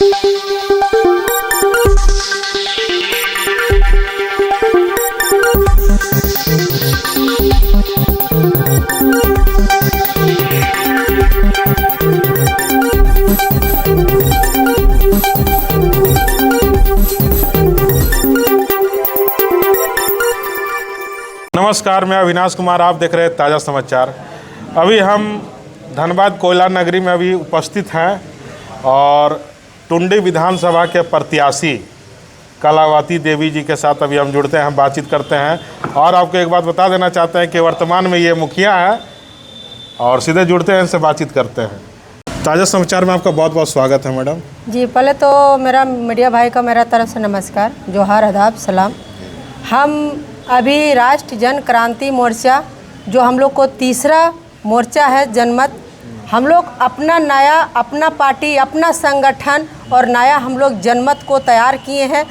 नमस्कार, मैं अविनाश कुमार, आप देख रहे हैं ताज़ा समाचार। अभी हम धनबाद कोयला नगरी में अभी उपस्थित हैं और टुंडी विधानसभा के प्रत्याशी कलावती देवी जी के साथ अभी हम जुड़ते हैं, हम बातचीत करते हैं। और आपको एक बात बता देना चाहते हैं कि वर्तमान में ये मुखिया हैं और सीधे जुड़ते हैं, इनसे बातचीत करते हैं। ताज़ा समाचार में आपका बहुत बहुत स्वागत है मैडम जी। पहले तो मेरा मीडिया भाई का मेरा तरफ से नमस्कार, जोहार, आदाब, सलाम। हम अभी राष्ट्र जन क्रांति मोर्चा, जो हम लोग को तीसरा मोर्चा है जनमत, हम लोग अपना नया, अपना पार्टी, अपना संगठन और नया हम लोग जनमत को तैयार किए हैं।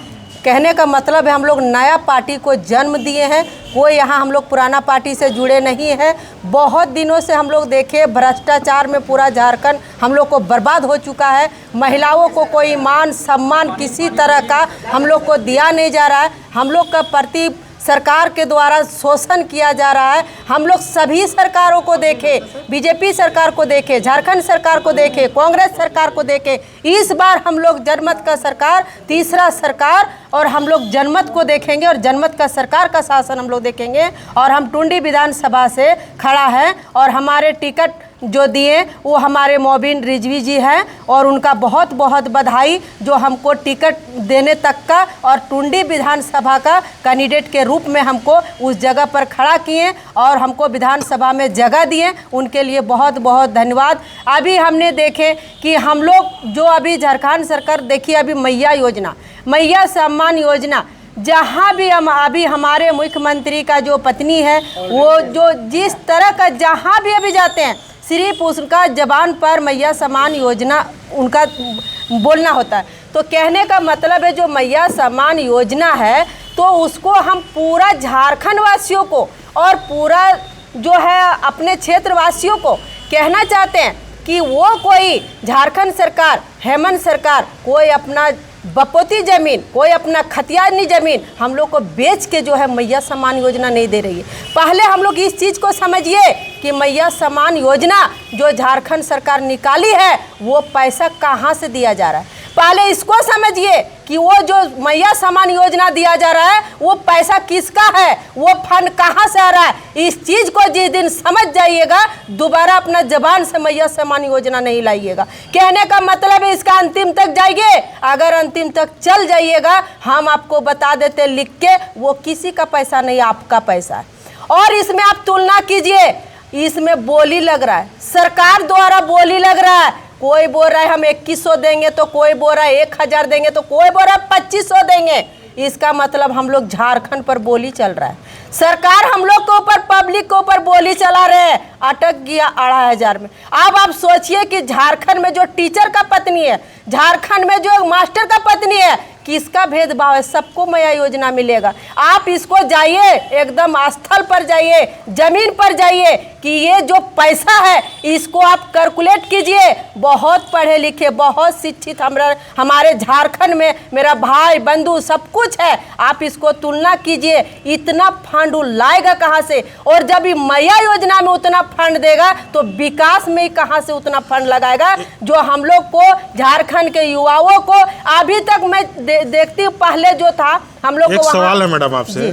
कहने का मतलब है हम लोग नया पार्टी को जन्म दिए हैं। वो यहाँ हम लोग पुराना पार्टी से जुड़े नहीं हैं। बहुत दिनों से हम लोग देखे भ्रष्टाचार में पूरा झारखंड हम लोग को बर्बाद हो चुका है। महिलाओं को कोई मान सम्मान किसी तरह का हम लोग को दिया नहीं जा रहा है। हम लोग का प्रति सरकार के द्वारा शोषण किया जा रहा है। हम लोग सभी सरकारों को देखे, बीजेपी सरकार को देखे, झारखंड सरकार को देखे, कांग्रेस सरकार को देखे। इस बार हम लोग जनमत का सरकार, तीसरा सरकार, और हम लोग जनमत को देखेंगे और जनमत का सरकार का शासन हम लोग देखेंगे। और हम टुंडी विधानसभा से खड़ा हैं और हमारे टिकट जो दिए वो हमारे मोबिन रिजवी जी हैं और उनका बहुत बहुत बधाई, जो हमको टिकट देने तक का और टुंडी विधानसभा का कैंडिडेट के रूप में हमको उस जगह पर खड़ा किए और हमको विधानसभा में जगह दिए। उनके लिए बहुत बहुत धन्यवाद। अभी हमने देखे कि हम लोग जो अभी झारखंड सरकार, देखिए अभी मैया योजना, मैया सम्मान योजना, जहाँ भी हम अभी हमारे मुख्यमंत्री का जो पत्नी है वो जो जिस तरह का जहाँ भी अभी जाते हैं सिर्फ उसका जबान पर मैया सम्मान योजना उनका बोलना होता है। तो कहने का मतलब है जो मैया सम्मान योजना है तो उसको हम पूरा झारखंड वासियों को और पूरा जो है अपने क्षेत्र वासियों को कहना चाहते हैं कि वो कोई झारखंड सरकार, हेमंत सरकार कोई अपना बपोती ज़मीन, कोई अपना खतियानी ज़मीन हम लोग को बेच के जो है मैया सम्मान योजना नहीं दे रही है। पहले हम लोग इस चीज़ को समझिए कि मैया सम्मान योजना जो झारखंड सरकार निकाली है वो पैसा कहाँ से दिया जा रहा है। पहले इसको समझिए कि वो जो मैया सम्मान योजना दिया जा रहा है वो पैसा किसका है, वो फंड कहाँ से आ रहा है। इस चीज़ को जिस दिन समझ जाइएगा दोबारा अपना जबान से मैया सम्मान योजना नहीं लाइएगा। कहने का मतलब है इसका अंतिम तक जाइए। अगर अंतिम तक चल जाइएगा हम आपको बता देते लिख के, वो किसी का पैसा नहीं, आपका पैसा है। और इसमें आप तुलना कीजिए, इसमें बोली लग रहा है, सरकार द्वारा बोली लग रहा है। कोई बोल रहा है हम 2100 देंगे, तो कोई बोल रहा है 1000 देंगे, तो कोई बोल रहा है 2500 देंगे। इसका मतलब हम लोग झारखंड पर बोली चल रहा है। सरकार हम लोग के ऊपर, पब्लिक के ऊपर बोली चला रहे हैं। अटक गया 2500 में। अब आप सोचिए कि झारखंड में जो टीचर का पत्नी है, झारखंड में जो मास्टर का पत्नी है, किसका भेदभाव है? सबको मैया योजना मिलेगा। आप इसको जाइए, एकदम स्थल पर जाइए, जमीन पर जाइए कि ये जो पैसा है इसको आप कैलकुलेट कीजिए। बहुत पढ़े लिखे, बहुत शिक्षित हमारे झारखंड में मेरा भाई बंधु सब कुछ है। आप इसको तुलना कीजिए, इतना फंड लाएगा कहाँ से? और जब ये मैया योजना में उतना फंड देगा तो विकास में कहाँ से उतना फंड लगाएगा? जो हम लोग को, झारखंड के युवाओं को, अभी तक मैं देखती हूँ पहले जो था हम लोग एक को सवाल है मैडम आपसे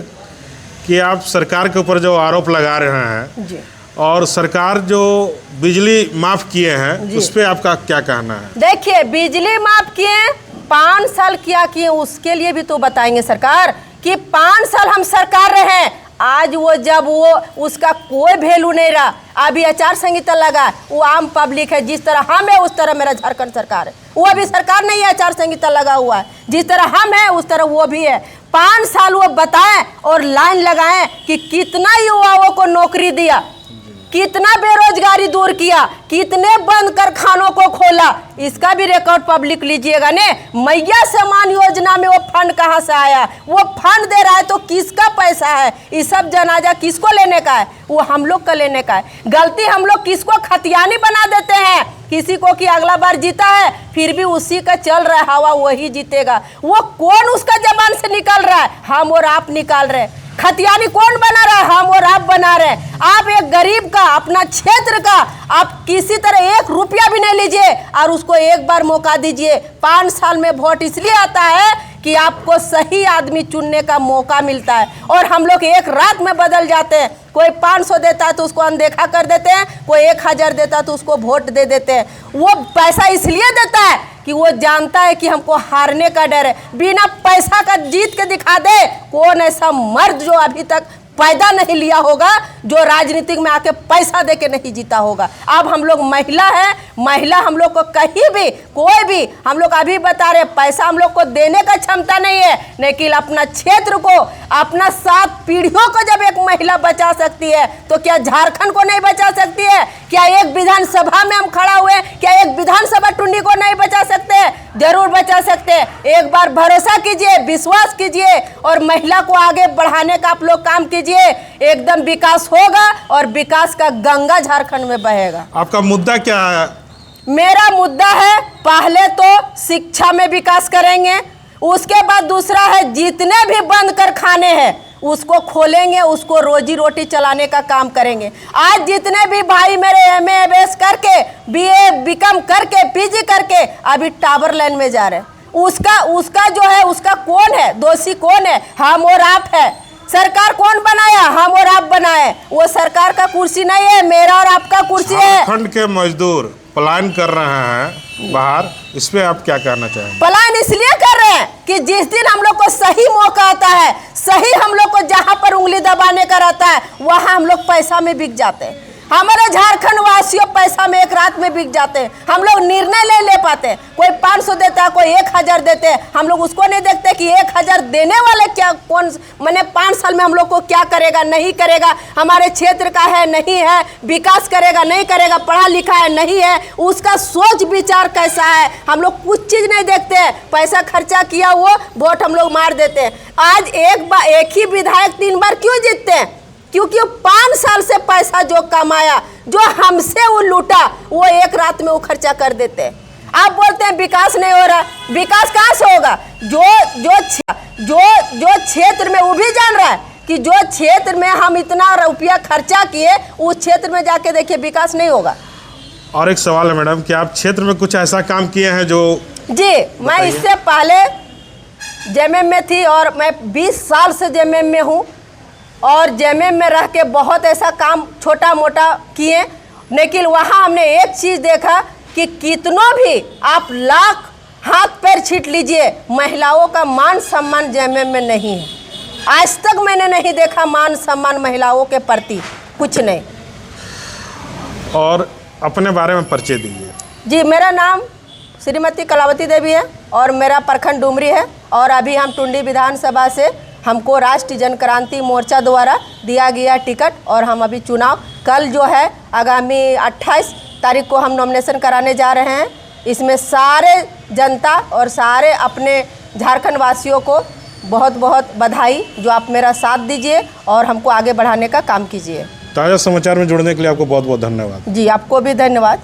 कि आप सरकार के ऊपर जो आरोप लगा रहे हैं जी, और सरकार जो बिजली माफ किए हैं उस पर आपका क्या कहना है? देखिए, बिजली माफ किए 5 साल क्या किए उसके लिए भी तो बताएंगे सरकार कि 5 साल हम सरकार रहे हैं। आज वो जब वो उसका कोई वैल्यू नहीं रहा, अभी आचार संहिता लगा, वो आम पब्लिक है, जिस तरह हम है उस तरह मेरा झारखंड सरकार है। वो अभी सरकार नहीं है, आचार संहिता लगा हुआ है, जिस तरह हम है उस तरह वो भी है। 5 साल वो बताएं और लाइन लगाएं कि कितना युवाओं को नौकरी दिया, कितना बेरोजगारी दूर किया, कितने बंद कारखानों को खोला। इसका भी रिकॉर्ड पब्लिक लीजिएगा ने। मैया सम्मान योजना में वो फंड कहाँ से आया? वो फंड दे रहा है तो किसका पैसा है? ये सब जनाजा किसको लेने का है? वो हम लोग का लेने का है। गलती हम लोग किसको खतियानी बना देते हैं, किसी को कि अगला बार जीता है फिर भी उसी का चल रहा है हवा, वही जीतेगा। वो कौन उसका जबान से निकल रहा है? हम और आप निकाल रहे हैं। खतियानी कौन बना रहा है? हम और आप बना रहे हैं। आप एक गरीब का, अपना क्षेत्र का आप किसी तरह 1 रुपया भी नहीं लीजिए और उसको एक बार मौका दीजिए। 5 साल में वोट इसलिए आता है कि आपको सही आदमी चुनने का मौका मिलता है, और हम लोग एक रात में बदल जाते हैं। कोई 500 देता है तो उसको अनदेखा कर देते हैं, कोई 1000 देता है तो उसको वोट दे देते हैं। वो पैसा इसलिए देता है कि वो जानता है कि हमको हारने का डर है। बिना पैसा का जीत के दिखा दे। कौन ऐसा मर्द जो अभी तक पैदा नहीं लिया होगा जो राजनीतिक में आके पैसा दे के नहीं जीता होगा? अब हम लोग महिला है, महिला हम लोग को कहीं भी कोई भी, हम लोग अभी बता रहे पैसा हम लोग को देने का क्षमता नहीं है, लेकिन अपना क्षेत्र को, अपना 7 पीढ़ियों को जब एक महिला बचा सकती है तो क्या झारखंड को नहीं बचा सकती है? क्या एक विधानसभा में हम खड़ा हुए, क्या एक विधानसभा टुंडी को नहीं बचा सकते? जरूर बचा सकते। एक बार भरोसा कीजिए, विश्वास कीजिए और महिला को आगे बढ़ाने का आप लोग काम कीजिए। एकदम विकास होगा और विकास का गंगा झारखंड में बहेगा। आपका मुद्दा क्या है? मेरा मुद्दा है पहले तो शिक्षा में विकास करेंगे, उसके बाद दूसरा है जितने भी बंद कर खाने हैं उसको खोलेंगे, उसको रोजी रोटी चलाने का काम करेंगे। आज जितने भी भाई मेरे MA MS करके BA BCom करके PG करके अभी टावर लाइन में जा रहे हैं, उसका जो है उसका कौन है दोषी? कौन है? हम और आप है। सरकार कौन बनाया? हम और आप बनाए। वो सरकार का कुर्सी नहीं है, मेरा और आपका कुर्सी है। झारखंड के मजदूर पलायन कर रहे हैं बाहर, इस पे आप क्या कहना चाहेंगे? पलायन इसलिए कर रहे हैं कि जिस दिन हम लोग को सही मौका आता है, सही हम लोग को जहां पर उंगली दबाने का रहता है वहां हम लोग पैसा में बिक जाते हैं। हमारे झारखंड वासियों पैसा में एक रात में बिक जाते हैं। हम लोग निर्णय ले पाते। कोई 500 देता है, कोई 1000 देते हैं। हम लोग उसको नहीं देखते कि 1000 देने वाले क्या, कौन मैंने 5 साल में हम लोग को क्या करेगा, नहीं करेगा, हमारे क्षेत्र का है नहीं है, विकास करेगा नहीं करेगा, पढ़ा लिखा है नहीं है, उसका सोच विचार कैसा है, हम लोग कुछ चीज़ नहीं देखते हैं। पैसा खर्चा किया वो वोट हम लोग मार देते हैं। आज एक ही विधायक 3 बार क्यों जीतते हैं? क्योंकि 5 साल से पैसा जो कमाया, जो हमसे वो लूटा, वो एक रात में वो खर्चा कर देते हैं। आप बोलते हैं विकास नहीं हो रहा, विकास कहाँ से होगा? जो क्षेत्र में वो भी जान रहा है कि जो क्षेत्र में हम इतना रुपया खर्चा किए उस क्षेत्र में जाके देखिए विकास नहीं होगा। और एक सवाल है मैडम, कि आप क्षेत्र में कुछ ऐसा काम किए हैं जो? जी, मैं इससे पहले JMM में थी और मैं 20 साल से JMM में हूँ और JMM में रह के बहुत ऐसा काम छोटा मोटा किए, लेकिन वहाँ हमने एक चीज़ देखा कि कितनों भी आप लाख हाथ पैर छीट लीजिए, महिलाओं का मान सम्मान JMM में नहीं है। आज तक मैंने नहीं देखा मान सम्मान महिलाओं के प्रति, कुछ नहीं। और अपने बारे में परिचय दीजिए। जी, मेरा नाम श्रीमती कलावती देवी है और मेरा प्रखंड डुमरी है और अभी हम टुंडी विधानसभा से हमको राष्ट्रीय जन क्रांति मोर्चा द्वारा दिया गया टिकट और हम अभी चुनाव कल जो है आगामी 28 तारीख को हम नॉमिनेशन कराने जा रहे हैं। इसमें सारे जनता और सारे अपने झारखंड वासियों को बहुत बहुत बधाई, जो आप मेरा साथ दीजिए और हमको आगे बढ़ाने का काम कीजिए। ताज़ा समाचार में जुड़ने के लिए आपको बहुत बहुत धन्यवाद। जी, आपको भी धन्यवाद।